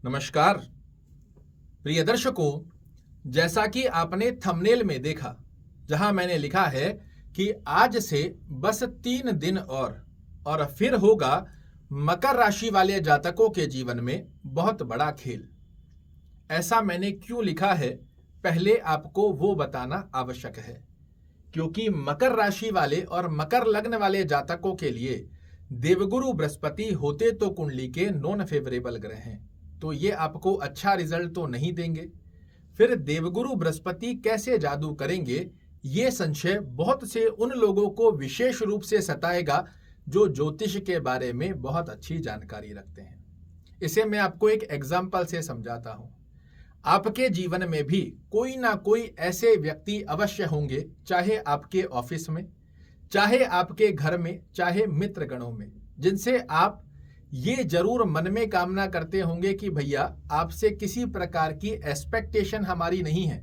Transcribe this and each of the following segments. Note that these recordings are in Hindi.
नमस्कार प्रिय दर्शकों, जैसा कि आपने थंबनेल में देखा, जहां मैंने लिखा है कि आज से बस 3 दिन और फिर होगा मकर राशि वाले जातकों के जीवन में बहुत बड़ा खेल। ऐसा मैंने क्यों लिखा है, पहले आपको वो बताना आवश्यक है, क्योंकि मकर राशि वाले और मकर लग्न वाले जातकों के लिए देवगुरु बृहस्पति होते तो कुंडली के नॉन फेवरेबल ग्रह हैं, तो ये आपको अच्छा रिजल्ट तो नहीं देंगे। फिर देवगुरु बृहस्पति कैसे जादू करेंगे, ये संशय बहुत से उन लोगों को विशेष रूप से सताएगा जो ज्योतिष के बारे में बहुत अच्छी जानकारी रखते हैं। इसे मैं आपको एक एग्जाम्पल से समझाता हूं। आपके जीवन में भी कोई ना कोई ऐसे व्यक्ति अवश्य होंगे, चाहे आपके ऑफिस में, चाहे आपके घर में, चाहे मित्र गणों में, जिनसे आप ये जरूर मन में कामना करते होंगे कि भैया आपसे किसी प्रकार की एक्सपेक्टेशन हमारी नहीं है,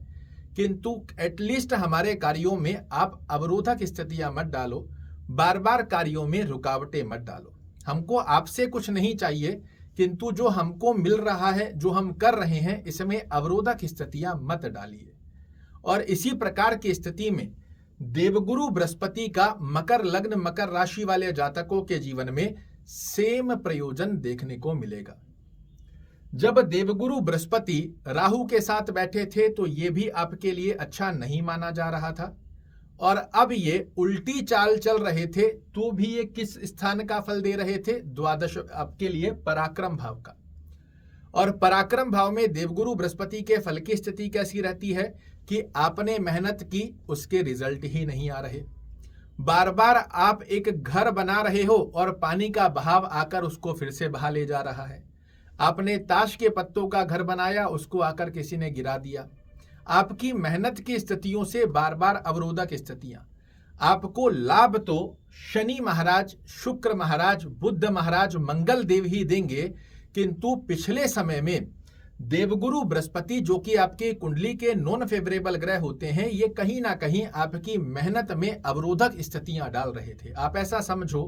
किंतु एटलीस्ट हमारे कार्यों में आप अवरोधक स्थितियां मत डालो, बार बार कार्यों में रुकावटें मत डालो। हमको आपसे कुछ नहीं चाहिए, किंतु जो हमको मिल रहा है, जो हम कर रहे हैं, इसमें अवरोधक स्थितियां मत डालिए। और इसी प्रकार की स्थिति में देवगुरु बृहस्पति का मकर लग्न मकर राशि वाले जातकों के जीवन में सेम प्रयोजन देखने को मिलेगा। जब देवगुरु बृहस्पति राहु के साथ बैठे थे तो ये भी आपके लिए अच्छा नहीं माना जा रहा था, और अब ये उल्टी चाल चल रहे थे तो भी ये किस स्थान का फल दे रहे थे? द्वादश, आपके लिए पराक्रम भाव का। और पराक्रम भाव में देवगुरु बृहस्पति के फल की स्थिति कैसी रहती है कि आपने मेहनत की, उसके रिजल्ट ही नहीं आ रहे। बार बार आप एक घर बना रहे हो और पानी का बहाव आकर उसको फिर से बहा ले जा रहा है। आपने ताश के पत्तों का घर बनाया, उसको आकर किसी ने गिरा दिया। आपकी मेहनत की स्थितियों से बार बार अवरोधक स्थितियां। आपको लाभ तो शनि महाराज, शुक्र महाराज, बुध महाराज, मंगल देव ही देंगे, किंतु पिछले समय में देवगुरु बृहस्पति, जो कि आपके कुंडली के नॉन फेवरेबल ग्रह होते हैं, ये कहीं ना कहीं आपकी मेहनत में अवरोधक स्थितियां डाल रहे थे। आप ऐसा समझो,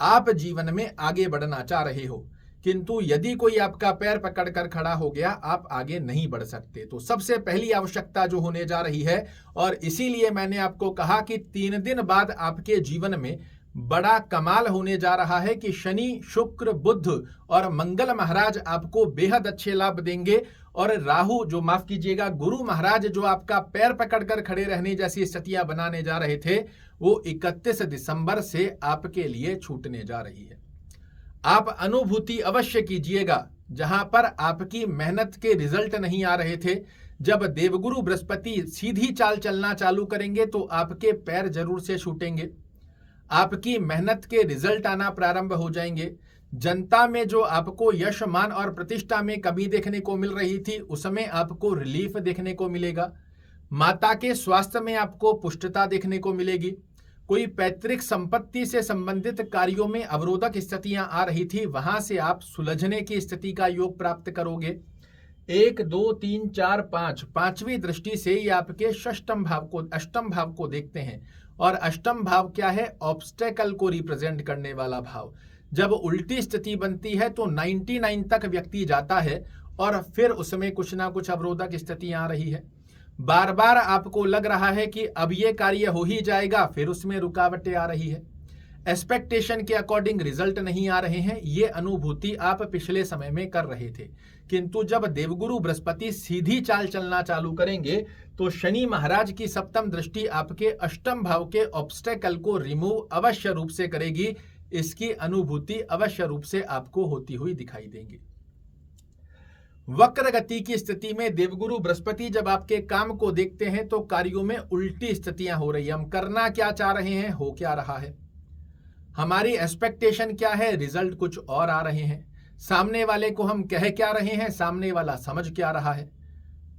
आप जीवन में आगे बढ़ना चाह रहे हो, किंतु यदि कोई आपका पैर पकड़कर खड़ा हो गया, आप आगे नहीं बढ़ सकते। तो सबसे पहली आवश्यकता जो होने जा रही है, और इसीलिए मैंने आपको कहा कि 3 दिन बाद आपके जीवन में बड़ा कमाल होने जा रहा है कि शनि, शुक्र, बुध और मंगल महाराज आपको बेहद अच्छे लाभ देंगे, और राहु, जो माफ कीजिएगा, गुरु महाराज, जो आपका पैर पकड़कर खड़े रहने जैसी स्थितियां बनाने जा रहे थे, वो 31 दिसंबर से आपके लिए छूटने जा रही है। आप अनुभूति अवश्य कीजिएगा, जहां पर आपकी मेहनत के रिजल्ट नहीं आ रहे थे। जब देवगुरु बृहस्पति सीधी चाल चलना चालू करेंगे तो आपके पैर जरूर से छूटेंगे, आपकी मेहनत के रिजल्ट आना प्रारंभ हो जाएंगे। जनता में जो आपको यश, मान और प्रतिष्ठा में कमी देखने को मिल रही थी, उसमें आपको रिलीफ देखने को मिलेगा। माता के स्वास्थ्य में आपको पुष्टता देखने को मिलेगी। कोई पैतृक संपत्ति से संबंधित कार्यों में अवरोधक स्थितियां आ रही थी, वहां से आप सुलझने की स्थिति का योग प्राप्त करोगे। 1, 2, 3, 4, 5, पांचवी दृष्टि से ये आपके षष्ठम भाव को, अष्टम भाव को देखते हैं। और अष्टम भाव क्या है? ऑब्स्टेकल को रिप्रेजेंट करने वाला भाव। जब उल्टी स्थिति बनती है तो 99 तक व्यक्ति जाता है, और फिर उसमें कुछ ना कुछ अवरोधक स्थितियां आ रही है। बार बार आपको लग रहा है कि अब ये कार्य हो ही जाएगा, फिर उसमें रुकावटें आ रही है। एक्सपेक्टेशन के अकॉर्डिंग रिजल्ट नहीं आ रहे हैं। ये अनुभूति आप पिछले समय में कर रहे थे, किंतु जब देवगुरु बृहस्पति सीधी चाल चलना चालू करेंगे तो शनि महाराज की सप्तम दृष्टि आपके अष्टम भाव के ऑब्स्टेकल को रिमूव अवश्य रूप से करेगी। इसकी अनुभूति अवश्य रूप से आपको होती हुई दिखाई देंगी। वक्र गति की स्थिति में देवगुरु बृहस्पति जब आपके काम को देखते हैं तो कार्यों में उल्टी स्थितियां हो रही है। हम करना क्या चाह रहे हैं, हो क्या रहा है। हमारी एक्सपेक्टेशन क्या है, रिजल्ट कुछ और आ रहे हैं। सामने वाले को हम कह क्या रहे हैं, सामने वाला समझ क्या रहा है।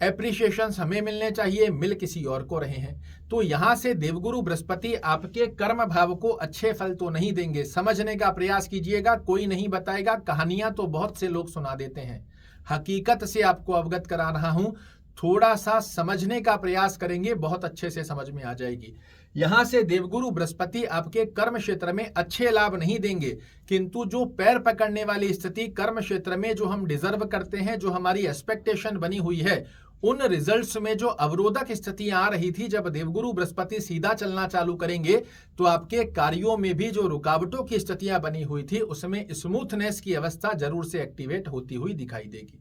एप्रिशिएशन हमें मिलने चाहिए, मिल किसी और को रहे हैं। तो यहां से देवगुरु बृहस्पति आपके कर्म भाव को अच्छे फल तो नहीं देंगे। समझने का प्रयास कीजिएगा, कोई नहीं बताएगा। कहानियां तो बहुत से लोग सुना देते हैं, हकीकत से आपको अवगत करा रहा हूं। थोड़ा सा समझने का प्रयास करेंगे, बहुत अच्छे से समझ में आ जाएगी। यहां से देवगुरु बृहस्पति आपके कर्म क्षेत्र में अच्छे लाभ नहीं देंगे, किंतु जो पैर पकड़ने वाली स्थिति कर्म क्षेत्र में जो हम डिजर्व करते हैं, जो हमारी एक्सपेक्टेशन बनी हुई है, उन रिजल्ट्स में जो अवरोधक स्थितियां आ रही थी, जब देवगुरु बृहस्पति सीधा चलना चालू करेंगे तो आपके कार्यों में भी जो रुकावटों की स्थितियां बनी हुई थी उसमें स्मूथनेस की अवस्था जरूर से एक्टिवेट होती हुई दिखाई देगी।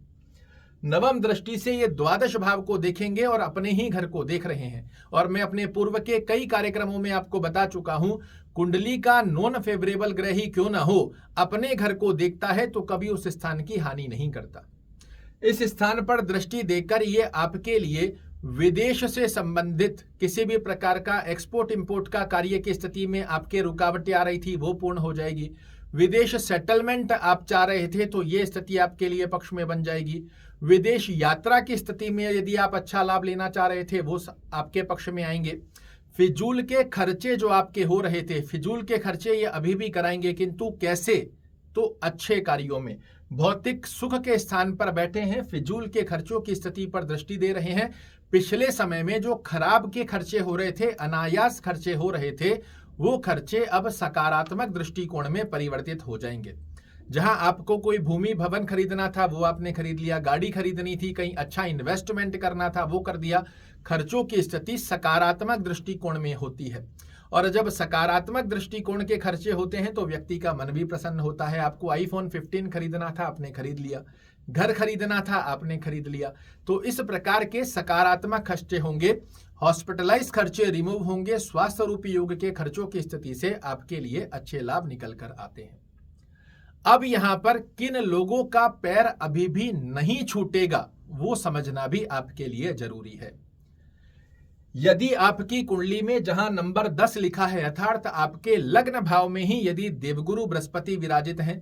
नवम दृष्टि से ये द्वादश भाव को देखेंगे और अपने ही घर को देख रहे हैं। और मैं अपने पूर्व के कई कार्यक्रमों में आपको बता चुका हूं, कुंडली का नॉन फेवरेबल ग्रह ही क्यों ना हो, अपने घर को देखता है तो कभी उस स्थान की हानि नहीं करता। इस स्थान पर दृष्टि देकर ये आपके लिए विदेश से संबंधित किसी भी प्रकार का एक्सपोर्ट इंपोर्ट का कार्य की स्थिति में आपके रुकावटें आ रही थी, वो पूर्ण हो जाएगी। विदेश सेटलमेंट आप चाह रहे थे तो ये स्थिति आपके लिए पक्ष में बन जाएगी। विदेश यात्रा की स्थिति में यदि आप अच्छा लाभ लेना चाह रहे थे वो आपके पक्ष में आएंगे। फिजूल के खर्चे जो आपके हो रहे थे, फिजूल के खर्चे ये अभी भी कराएंगे, किंतु कैसे, तो अच्छे कार्यों में। भौतिक सुख के स्थान पर बैठे हैं, फिजूल के खर्चों की स्थिति पर दृष्टि दे रहे हैं। पिछले समय में जो खराब के खर्चे हो रहे थे, अनायास खर्चे हो रहे थे, वो खर्चे अब सकारात्मक दृष्टिकोण में परिवर्तित हो जाएंगे। जहां आपको कोई भूमि भवन खरीदना था वो आपने खरीद लिया, गाड़ी खरीदनी थी, कहीं अच्छा इन्वेस्टमेंट करना था वो कर दिया। खर्चों की स्थिति सकारात्मक दृष्टिकोण में होती है, और जब सकारात्मक दृष्टिकोण के खर्चे होते हैं तो व्यक्ति का मन भी प्रसन्न होता है। आपको आईफोन 15 खरीदना था, आपने खरीद लिया। घर खरीदना था, आपने खरीद लिया। तो इस प्रकार के सकारात्मक खर्चे होंगे। हॉस्पिटलाइज खर्चे रिमूव होंगे। स्वास्थ्य रूपी योग के खर्चों की स्थिति से आपके लिए अच्छे लाभ निकल कर आते हैं। अब यहां पर किन लोगों का पैर अभी भी नहीं छूटेगा वो समझना भी आपके लिए जरूरी है। यदि आपकी कुंडली में जहां नंबर 10 लिखा है, अर्थात आपके लग्न भाव में ही यदि देवगुरु बृहस्पति विराजित हैं,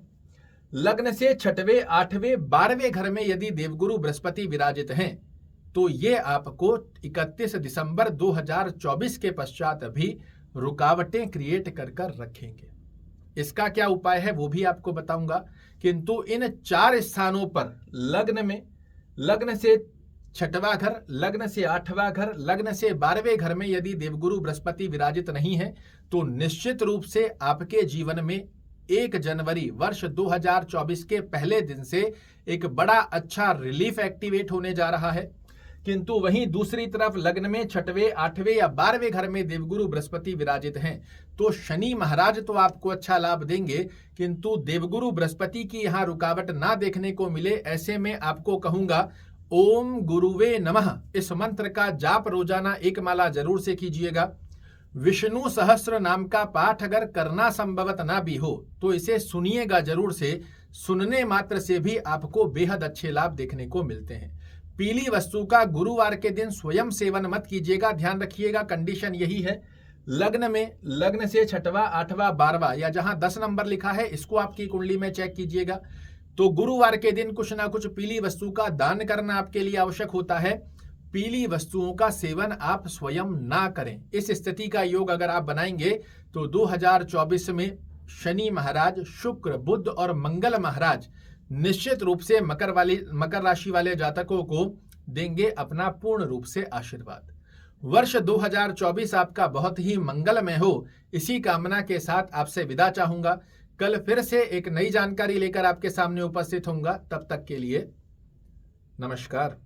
लग्न से 6वें, 8वें, 12वें घर में यदि देवगुरु बृहस्पति विराजित हैं, तो ये आपको 31 दिसंबर 2024 के पश्चात भी रुकावटें क्रिएट कर रखेंगे। इसका क्या उपाय है वो भी आपको बताऊंगा, किंतु इन 4 स्थानों पर लग्न में, लग्न से 6वां घर, लग्न से 8वां घर, लग्न से 12वें घर में यदि देवगुरु बृहस्पति विराजित नहीं है तो निश्चित रूप से आपके जीवन में 1 जनवरी वर्ष 2024 के पहले दिन से एक बड़ा अच्छा रिलीफ एक्टिवेट होने जा रहा है। किंतु वहीं दूसरी तरफ लग्न में 6वें, 8वें या 12वें घर में देवगुरु बृहस्पति विराजित हैं तो शनि महाराज तो आपको अच्छा लाभ देंगे, किंतु देवगुरु बृहस्पति की यहाँ रुकावट ना देखने को मिले। ऐसे में आपको कहूंगा, ओम गुरुवे नमः इस मंत्र का जाप रोजाना 1 माला जरूर से कीजिएगा। विष्णु सहस्त्र नाम का पाठ अगर करना संभवत ना भी हो तो इसे सुनिएगा जरूर से। सुनने मात्र से भी आपको बेहद अच्छे लाभ देखने को मिलते हैं। पीली वस्तु का गुरुवार के दिन स्वयं सेवन मत कीजिएगा, ध्यान रखिएगा, कंडीशन यही है। लग्न में, लग्न से 6वां, 8वां, 12वां या जहां 10 नंबर लिखा है इसको आपकी कुंडली में चेक कीजिएगा, तो गुरुवार के दिन कुछ ना कुछ पीली वस्तु का दान करना आपके लिए आवश्यक होता है। पीली वस्तुओं का सेवन आप स्वयं ना करें। इस स्थिति का योग अगर आप बनाएंगे तो 2024 में शनि महाराज, शुक्र, बुध और मंगल महाराज निश्चित रूप से मकर राशि वाले जातकों को देंगे अपना पूर्ण रूप से आशीर्वाद। वर्ष 2024 आपका बहुत ही मंगलमय हो, इसी कामना के साथ आपसे विदा चाहूंगा। कल फिर से एक नई जानकारी लेकर आपके सामने उपस्थित होऊंगा। तब तक के लिए नमस्कार।